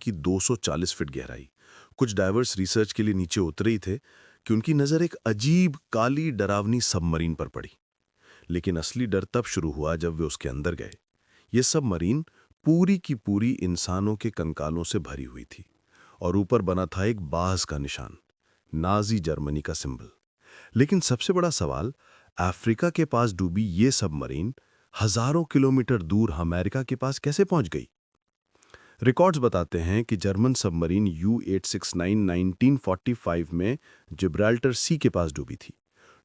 की 240 फीट गहराई। कुछ डाइवर्स रिसर्च के लिए नीचे उतरे ही थे कि उनकी नज़र एक अजीब काली डरावनी सबमरीन पर पड़ी। लेकिन असली डर तब शुरू हुआ जब वे उसके अंदर गए। ये सबमरीन पूरी की पूरी इंसानों के कंकालों से भरी हुई थी और ऊपर बना था एक बाज का निशान, नाजी जर्मनी का सिंबल। लेकिन सबसे बड़ा सवाल, अफ्रीका के पास डूबी ये सबमरीन हजारों किलोमीटर दूर अमेरिका के पास कैसे पहुंच गई? रिकॉर्ड्स बताते हैं कि जर्मन सबमरीन U-869 1945 में जिब्राल्टर सी के पास डूबी थी।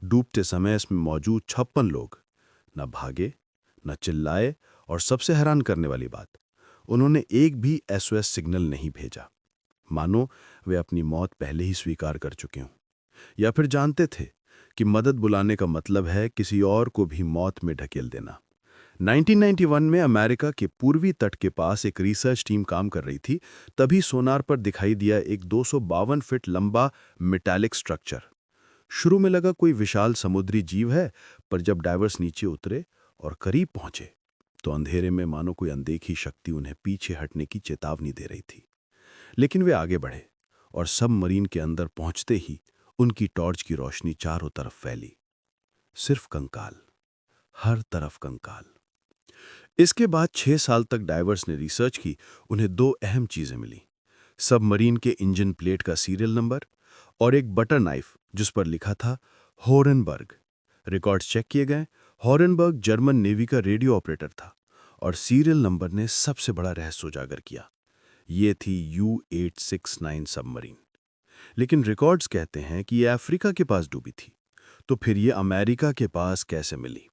डूबते समय इसमें मौजूद 56 लोग न भागे, न चिल्लाए और सबसे हैरान करने वाली बात, उन्होंने एक भी SOS सिग्नल नहीं भेजा। मानो वे अपनी मौत पहले ही स्वीकार कर चुके हों, या फिर जानते थे कि मदद बुलाने का मतलब है किसी और को भी मौत में ढकेल देना। 1991 में अमेरिका के पूर्वी तट के पास एक रिसर्च टीम काम कर रही थी। तभी सोनार पर दिखाई दिया एक 252 फीट लंबा मेटालिक स्ट्रक्चर। शुरू में लगा कोई विशाल समुद्री जीव है, पर जब डाइवर्स नीचे उतरे और करीब पहुंचे तो अंधेरे में मानो कोई अनदेखी शक्ति उन्हें पीछे हटने की चेतावनी दे रही थी। लेकिन वे आगे बढ़े और सबमरीन के अंदर पहुंचते ही उनकी टॉर्च की रोशनी चारों तरफ फैली। सिर्फ कंकाल, हर तरफ कंकाल। इसके बाद 6 साल तक डाइवर्स ने रिसर्च की। उन्हें दो अहम चीजें मिली: सबमरीन के इंजन प्लेट का सीरियल नंबर और एक बटर नाइफ जिस पर लिखा था होरनबर्ग। रिकॉर्ड्स चेक किए गए। होरनबर्ग जर्मन नेवी का रेडियो ऑपरेटर था और सीरियल नंबर ने सबसे बड़ा रहस्य उजागर किया। ये थी U-869 सबमरीन। लेकिन रिकॉर्ड्स कहते हैं कि ये अफ्रीका के पास डूबी थी, तो फिर ये अमेरिका के पास कैसे मिली?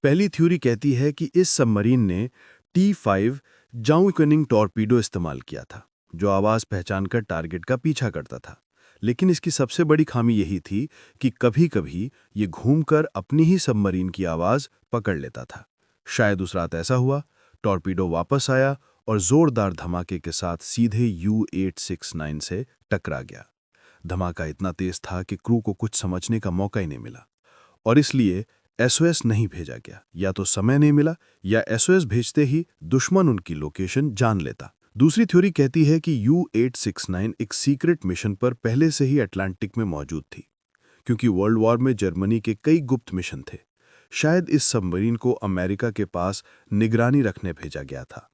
पहली थ्योरी कहती है कि इस सबमरीन ने T5 जाउइकनिंग टॉर्पीडो इस्तेमाल किया था, जो आवाज पहचानकर टारगेट का पीछा करता था। लेकिन इसकी सबसे बड़ी खामी यही थी कि कभी-कभी ये घूमकर अपनी ही सबमरीन की आवाज पकड़ लेता था। शायद उस रात ऐसा हुआ, टॉर्पीडो वापस आया और जोरदार धमाके के साथ सीधे U-869 से टकरा गया। धमाका इतना तेज था कि क्रू को कुछ समझने का मौका ही नहीं मिला और इसलिए SOS नहीं भेजा गया। या तो समय नहीं मिला या SOS भेजते ही दुश्मन उनकी लोकेशन जान लेता। दूसरी थ्योरी कहती है कि U-869 एक सीक्रेट मिशन पर पहले से ही अटलांटिक में मौजूद थी, क्योंकि वर्ल्ड वॉर में जर्मनी के कई गुप्त मिशन थे। शायद इस सबमरीन को अमेरिका के पास निगरानी रखने भेजा गया था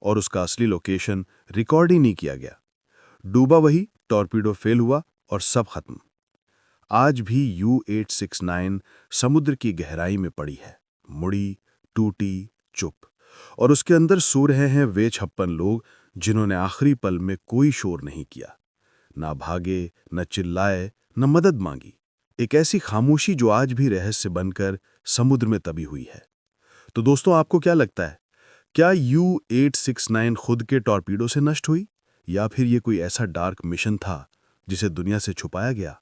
और उसका असली लोकेशन रिकॉर्ड ही नहीं किया गया। डूबा वही, टॉर्पीडो फेल हुआ और सब खत्म। आज भी U-869 समुद्र की गहराई में पड़ी है, मुड़ी, टूटी, चुप। और उसके अंदर सो रहे हैं वे 56 लोग जिन्होंने आखिरी पल में कोई शोर नहीं किया, ना भागे, न चिल्लाए, न मदद मांगी। एक ऐसी खामोशी जो आज भी रहस्य बनकर समुद्र में दबी हुई है। तो दोस्तों, आपको क्या लगता है? क्या U-869 खुद के टॉर्पीडो से नष्ट हुई, या फिर ये कोई ऐसा डार्क मिशन था जिसे दुनिया से छुपाया गया?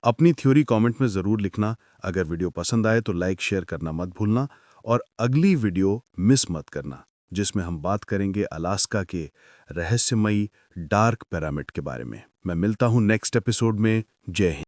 अपनी थ्योरी कमेंट में ज़रूर लिखना। अगर वीडियो पसंद आए तो लाइक शेयर करना मत भूलना और अगली वीडियो मिस मत करना, जिसमें हम बात करेंगे अलास्का के रहस्यमयी डार्क पिरामिड के बारे में। मैं मिलता हूं नेक्स्ट एपिसोड में। जय हिंद।